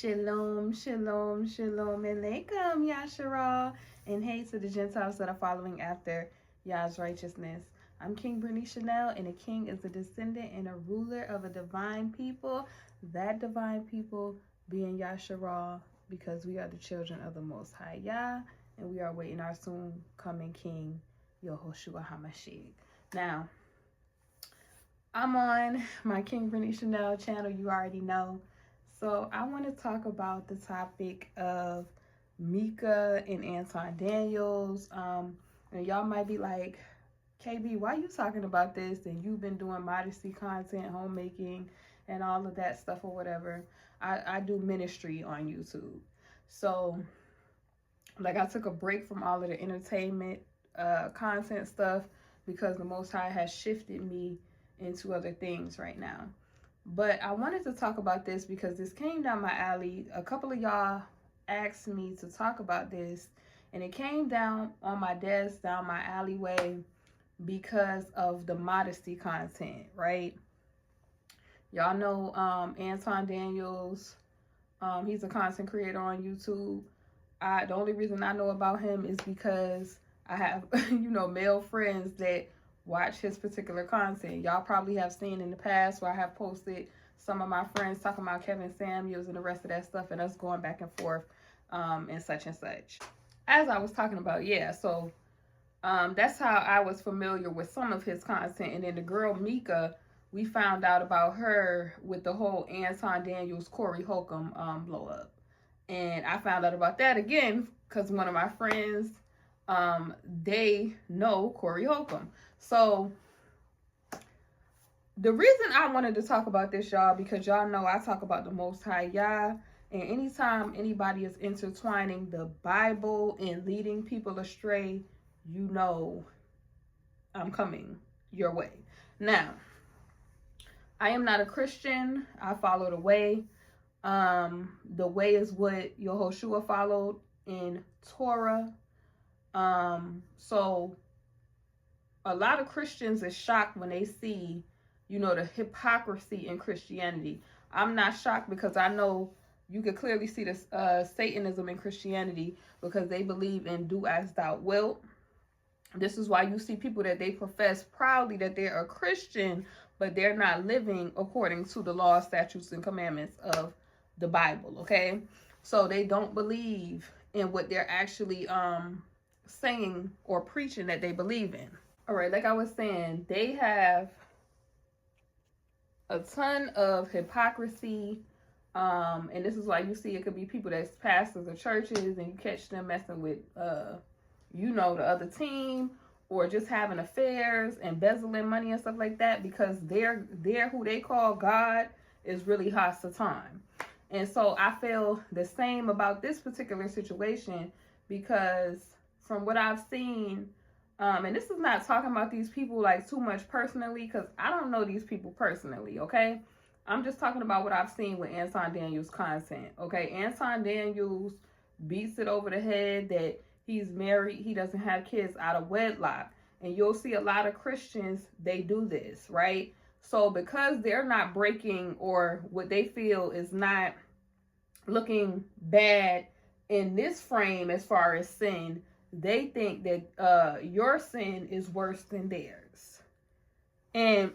Shalom, shalom, shalom, alaikum, Yasharal. And hey to the Gentiles that are following after Yah's righteousness. I'm King Brittany Chanel, and a king is a descendant and a ruler of a divine people. That divine people being Yasharal, because we are the children of the Most High Yah, and we are waiting our soon coming King, Yehoshua HaMashiach. Now, I'm on my King Brittany Chanel channel, you already know. So I want to talk about the topic of Micca and Anton Daniels. And y'all might be like, KB, why you talking about this? And you've been doing modesty content, homemaking, and all of that stuff or whatever. I do ministry on YouTube. So, like, I took a break from all of the entertainment content stuff because the Most High has shifted me into other things right now. But I wanted to talk about this because this came down my alley. A couple of y'all asked me to talk about this, and it came down on my desk, down my alleyway, because of the modesty content, right? Y'all know Anton Daniels. He's a content creator on YouTube. The only reason I know about him is because I have, male friends that watch his particular content. Y'all probably have seen in the past where I have posted some of my friends talking about Kevin Samuels and the rest of that stuff, and us going back and forth and such and such. As I was talking about, so that's how I was familiar with some of his content. And then the girl Micca, we found out about her with the whole Anton Daniels Corey Holcomb blow up. And I found out about that again because one of my friends, they know Corey Holcomb. So the reason I wanted to talk about this, y'all, because y'all know I talk about the Most High Yah, and anytime anybody is intertwining the Bible and leading people astray, you know I'm coming your way. Now, I am not a Christian. I follow the way. The way is what Yehoshua followed in Torah. So a lot of Christians are shocked when they see, the hypocrisy in Christianity. I'm not shocked because I know you can clearly see this Satanism in Christianity because they believe in do as thou wilt. This is why you see people that they profess proudly that they're a Christian, but they're not living according to the law, statutes, and commandments of the Bible, okay? So they don't believe in what they're actually saying or preaching that they believe in. All right, like I was saying, they have a ton of hypocrisy, and this is why you see it could be people that's pastors of churches, and you catch them messing with, the other team, or just having affairs, embezzling money and stuff like that, because they're who they call God is really Hasatan. And so I feel the same about this particular situation because from what I've seen, and this is not talking about these people like too much personally because I don't know these people personally, okay? I'm just talking about what I've seen with Anton Daniels' content, okay? Anton Daniels beats it over the head that he's married, he doesn't have kids out of wedlock. And you'll see a lot of Christians, they do this, right? So because they're not breaking or what they feel is not looking bad in this frame as far as sin, they think that your sin is worse than theirs. And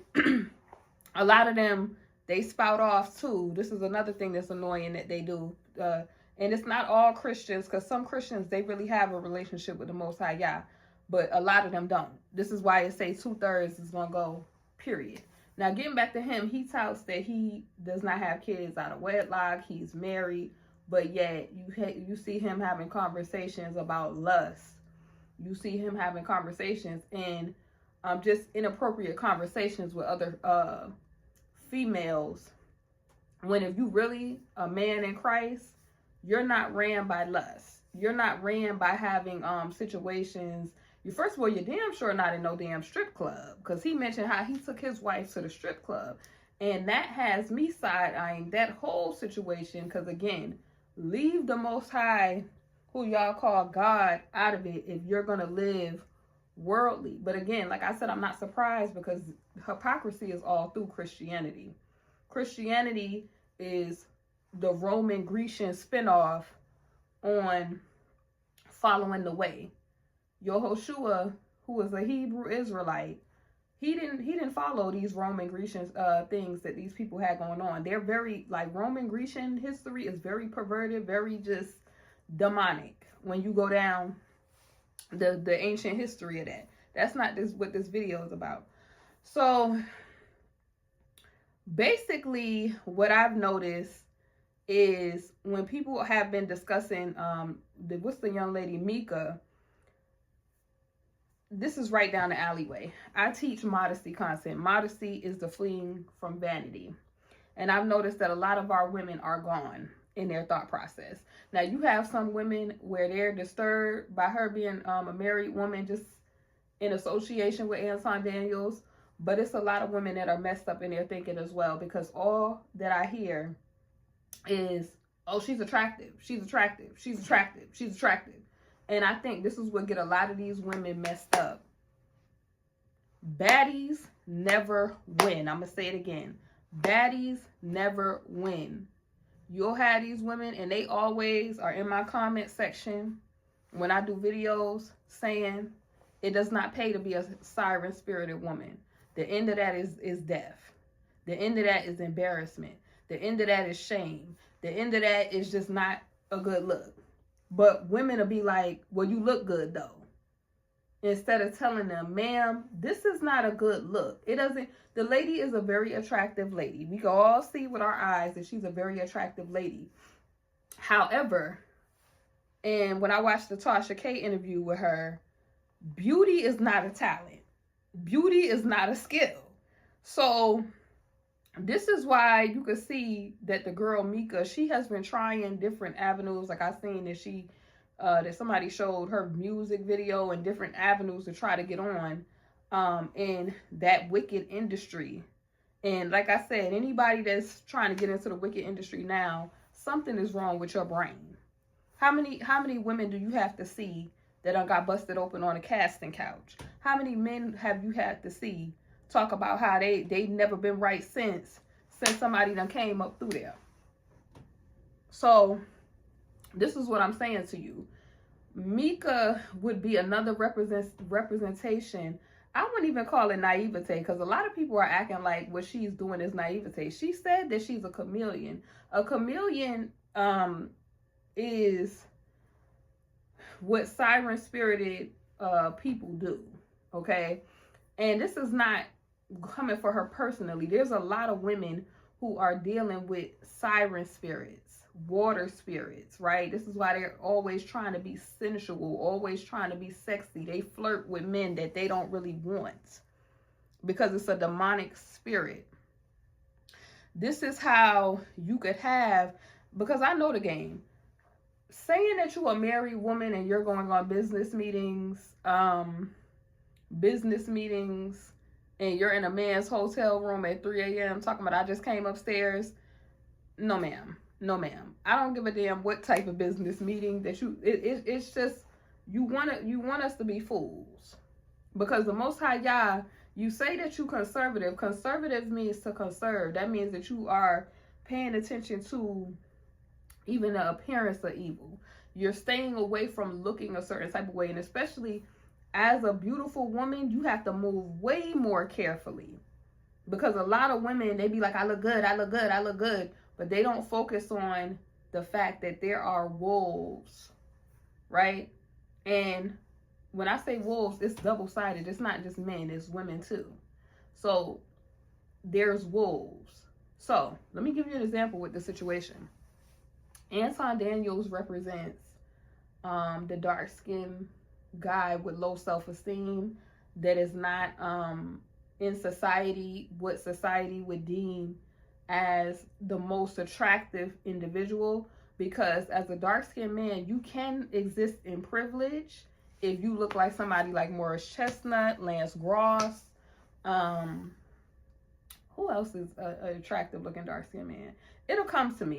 a lot of them, they spout off too. This is another thing that's annoying that they do. And it's not all Christians, because some Christians, they really have a relationship with the Most High Yah, but a lot of them don't. This is why it says 2/3 is going to go, period. Now, getting back to him, he touts that he does not have kids out of wedlock. He's married, but yet you see him having conversations about lust. You see him having conversations and just inappropriate conversations with other females. When if you really a man in Christ, you're not ran by lust. You're not ran by having situations. First of all, you're damn sure not in no damn strip club, because he mentioned how he took his wife to the strip club. And that has me side-eyeing that whole situation, because again, leave the Most High, who y'all call God, out of it if you're going to live worldly. But again, like I said, I'm not surprised because hypocrisy is all through Christianity. Christianity is the Roman Grecian spinoff on following the way. Yehoshua, who was a Hebrew Israelite, he didn't follow these Roman Grecian things that these people had going on. They're very, like, Roman Grecian history is very perverted, very just demonic when you go down the ancient history of that. That's not what this video is about. So basically what I've noticed is when people have been discussing what's the young lady, Micca, this is right down the alleyway. I teach modesty content. Modesty is the fleeing from vanity. And I've noticed that a lot of our women are gone in their thought process. Now, you have some women where they're disturbed by her being a married woman just in association with Anton Daniels. But it's a lot of women that are messed up in their thinking as well, because all that I hear is, oh, she's attractive, she's attractive, she's attractive, she's attractive. And I think this is what get a lot of these women messed up. Baddies never win. I'm going to say it again. Baddies never win. You'll have these women, and they always are in my comment section when I do videos saying it does not pay to be a siren-spirited woman. The end of that is death. The end of that is embarrassment. The end of that is shame. The end of that is just not a good look. But women will be like, well, you look good though. Instead of telling them, ma'am, this is not a good look. It doesn't, the lady is a very attractive lady. We can all see with our eyes that she's a very attractive lady. However, and when I watched the Tasha K interview with her, beauty is not a talent. Beauty is not a skill. So this is why you can see that the girl Micca, she has been trying different avenues. Like I seen that that somebody showed her music video and different avenues to try to get on in that wicked industry. And like I said, anybody that's trying to get into the wicked industry now, something is wrong with your brain. How many women do you have to see that got busted open on a casting couch? How many men have you had to see talk about how they never been right since somebody done came up through there? So this is what I'm saying to you. Micca would be another representation. I wouldn't even call it naivete, because a lot of people are acting like what she's doing is naivete. She said that she's a chameleon. A chameleon is what siren-spirited people do, okay? And this is not coming for her personally. There's a lot of women who are dealing with siren spirits, water spirits, right? This is why they're always trying to be sensual, always trying to be sexy. They flirt with men that they don't really want because it's a demonic spirit. This is how you could have, because I know the game, saying that you're a married woman and you're going on business meetings, and you're in a man's hotel room at 3 a.m. talking about, I just came upstairs. No, ma'am. No, ma'am. I don't give a damn what type of business meeting that it's just, you want us to be fools. Because the Most High Yah, you say that you conservative. Conservative means to conserve. That means that you are paying attention to even the appearance of evil. You're staying away from looking a certain type of way. And especially as a beautiful woman, you have to move way more carefully. Because a lot of women, they be like, I look good, I look good, I look good. But they don't focus on the fact that there are wolves, right? And when I say wolves, it's double-sided. It's not just men, it's women too. So there's wolves. So let me give you an example with the situation. Anton Daniels represents the dark-skinned guy with low self-esteem that is not in society what society would deem as the most attractive individual, because as a dark-skinned man, you can exist in privilege if you look like somebody like Morris Chestnut, Lance Gross. Who else is an attractive looking dark-skinned man? It'll come to me.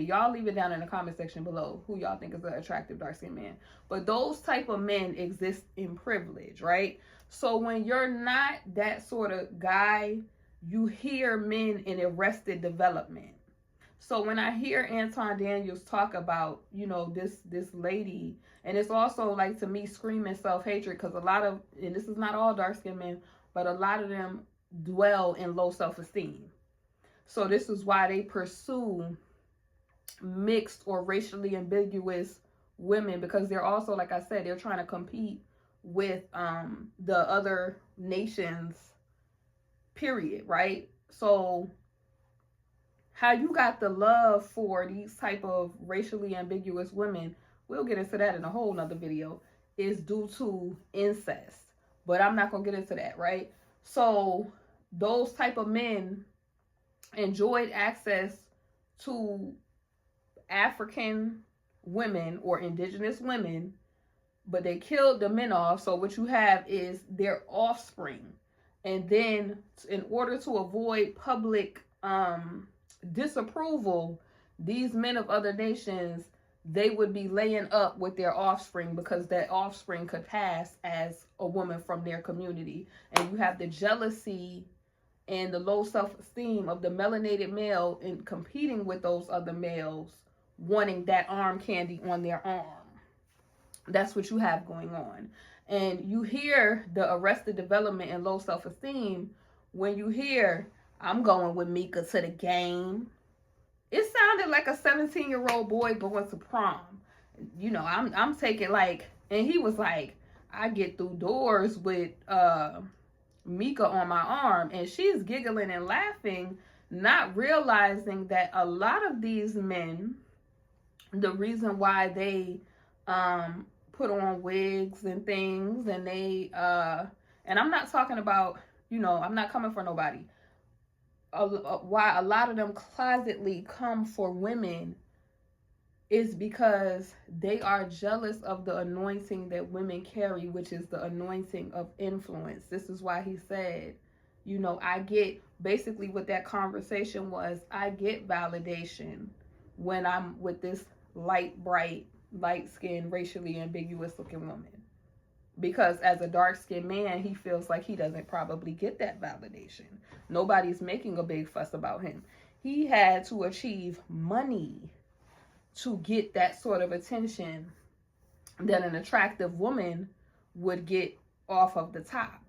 Y'all leave it down in the comment section below who y'all think is an attractive dark-skinned man. But those type of men exist in privilege, right? So when you're not that sort of guy, you hear men in arrested development. So when I hear Anton Daniels talk about, you know, this lady, and it's also like, to me, screaming self-hatred, because a lot of, and this is not all dark-skinned men, but a lot of them dwell in low self-esteem. So this is why they pursue mixed or racially ambiguous women, because they're also, like I said, they're trying to compete with the other nations, period, right? So how you got the love for these type of racially ambiguous women, we'll get into that in a whole nother video, is due to incest. But I'm not going to get into that, right? So those type of men enjoyed access to African women or indigenous women, but they killed the men off. So what you have is their offspring. And then in order to avoid public disapproval, these men of other nations, they would be laying up with their offspring, because that offspring could pass as a woman from their community. And you have the jealousy and the low self-esteem of the melanated male in competing with those other males, wanting that arm candy on their arm. That's what you have going on. And you hear the arrested development and low self-esteem when you hear, I'm going with Micca to the game. It sounded like a 17-year-old boy going to prom. You know, I'm taking like, and he was like, I get through doors with Micca on my arm. And she's giggling and laughing, not realizing that a lot of these men, the reason why they put on wigs and things, and they and I'm not talking about, you know, I'm not coming for nobody, why a lot of them closetly come for women is because they are jealous of the anointing that women carry, which is the anointing of influence. This is why he said, you know, I get, basically what that conversation was, I get validation when I'm with this light, bright, light-skinned, racially ambiguous looking woman. Because as a dark-skinned man, he feels like he doesn't probably get that validation. Nobody's making a big fuss about him. He had to achieve money to get that sort of attention that an attractive woman would get off of the top.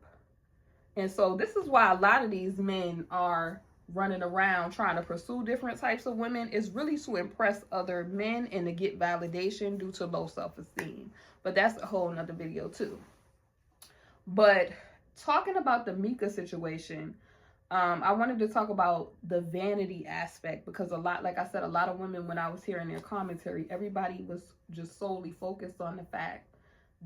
And so this is why a lot of these men are running around trying to pursue different types of women, is really to impress other men and to get validation due to low self-esteem. But that's a whole nother video too. But talking about the Micca situation, I wanted to talk about the vanity aspect, because a lot, like I said, a lot of women, when I was hearing their commentary, everybody was just solely focused on the fact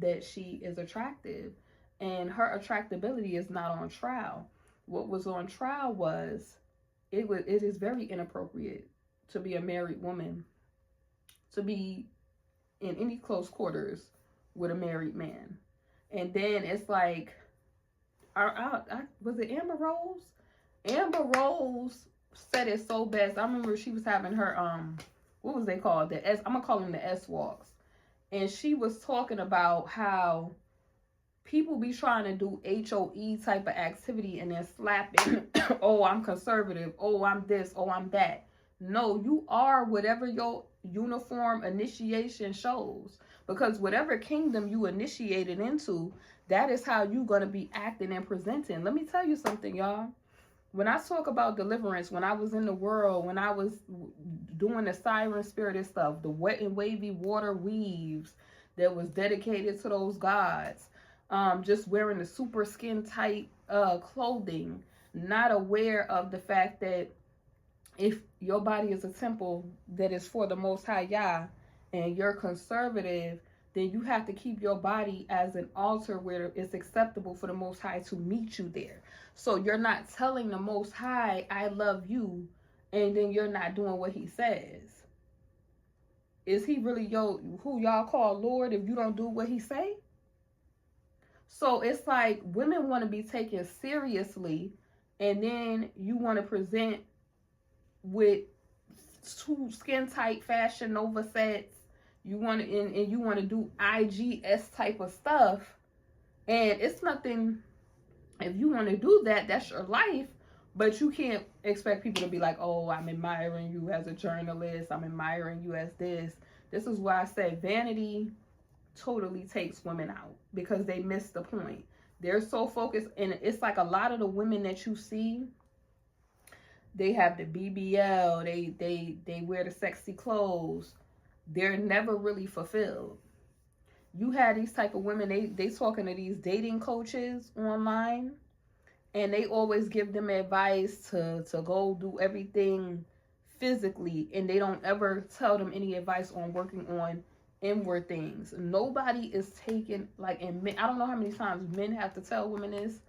that she is attractive, and her attractability is not on trial. What was on trial was, it is very inappropriate to be a married woman, to be in any close quarters with a married man. And then it's like, was it Amber Rose? Amber Rose said it so best. I remember she was having her, what was they called? I'm going to call them the S-Walks. And she was talking about how people be trying to do HOE type of activity and then slapping, oh, I'm conservative, oh, I'm this, oh, I'm that. No, you are whatever your uniform initiation shows. Because whatever kingdom you initiated into, that is how you're going to be acting and presenting. Let me tell you something, y'all. When I talk about deliverance, when I was in the world, when I was doing the siren spirited stuff, the wet and wavy water weaves that was dedicated to those gods, just wearing the super skin tight clothing, not aware of the fact that if your body is a temple that is for the Most High Yah, and you're conservative, then you have to keep your body as an altar where it's acceptable for the Most High to meet you there. So you're not telling the Most High, I love you, and then you're not doing what he says. Is he really who y'all call Lord if you don't do what he say? So it's like women want to be taken seriously, and then you want to present with two skin tight Fashion Nova sets. You want to, and you want to do IGS type of stuff, and it's nothing. If you want to do that, that's your life. But you can't expect people to be like, oh, I'm admiring you as a journalist. I'm admiring you as this. This is why I say vanity totally takes women out, because they miss the point. They're so focused, and it's like a lot of the women that you see, they have the BBL, they wear the sexy clothes. They're never really fulfilled. You had these type of women, they talking to these dating coaches online, and they always give them advice to go do everything physically, and they don't ever tell them any advice on working on inward things. Nobody is taking, like, and men, I don't know how many times men have to tell women this,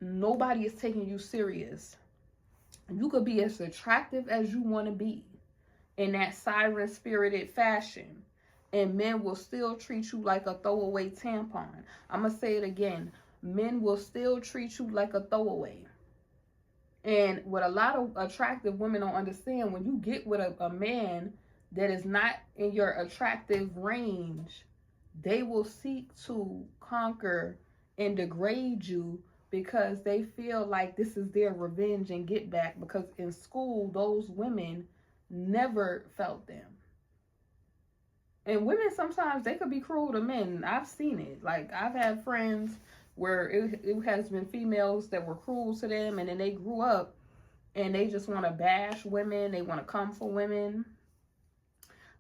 nobody is taking you serious. You could be as attractive as you want to be in that siren spirited fashion, and men will still treat you like a throwaway tampon. I'm gonna say it again, men will still treat you like a throwaway. And what a lot of attractive women don't understand, when you get with a man that is not in your attractive range, they will seek to conquer and degrade you, because they feel like this is their revenge and get back, because in school those women never felt them. And women, sometimes they could be cruel to men. I've seen it. Like, I've had friends where it has been females that were cruel to them, and then they grew up and they just want to bash women. They want to come for women.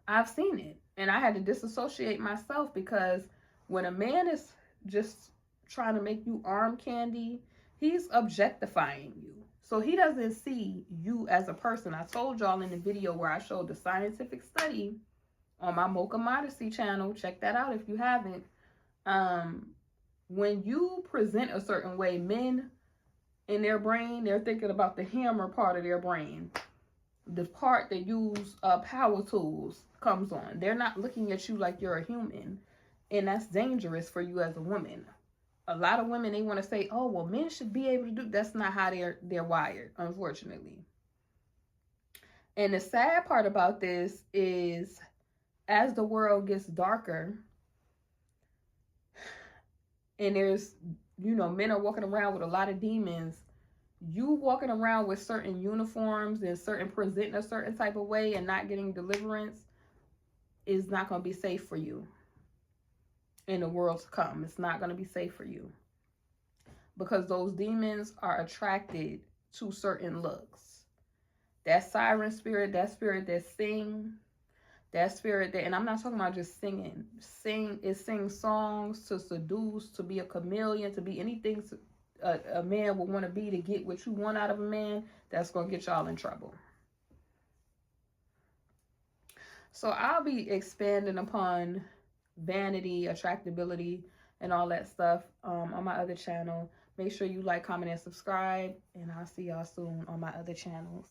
I've seen it. And I had to disassociate myself, because when a man is just trying to make you arm candy, he's objectifying you. So he doesn't see you as a person. I told y'all in the video where I showed the scientific study on my Mocha Modesty channel. Check that out if you haven't. When you present a certain way, men in their brain, they're thinking about the hammer part of their brain. The part that use power tools comes on. They're not looking at you like you're a human. And that's dangerous for you as a woman. A lot of women, they want to say, oh, well, men should be able to do. That's not how they're wired, unfortunately. And the sad part about this is, as the world gets darker, and there's, men are walking around with a lot of demons, you walking around with certain uniforms and presenting a certain type of way and not getting deliverance is not going to be safe for you in the world to come. It's not going to be safe for you, because those demons are attracted to certain looks. That siren spirit, that spirit that sing, that spirit that, and I'm not talking about just singing. Sing songs to seduce, to be a chameleon, to be anything a man would want to be, to get what you want out of a man. That's going to get y'all in trouble. So I'll be expanding upon vanity, attractability, and all that stuff on my other channel. Make sure you like, comment, and subscribe, and I'll see y'all soon on my other channels.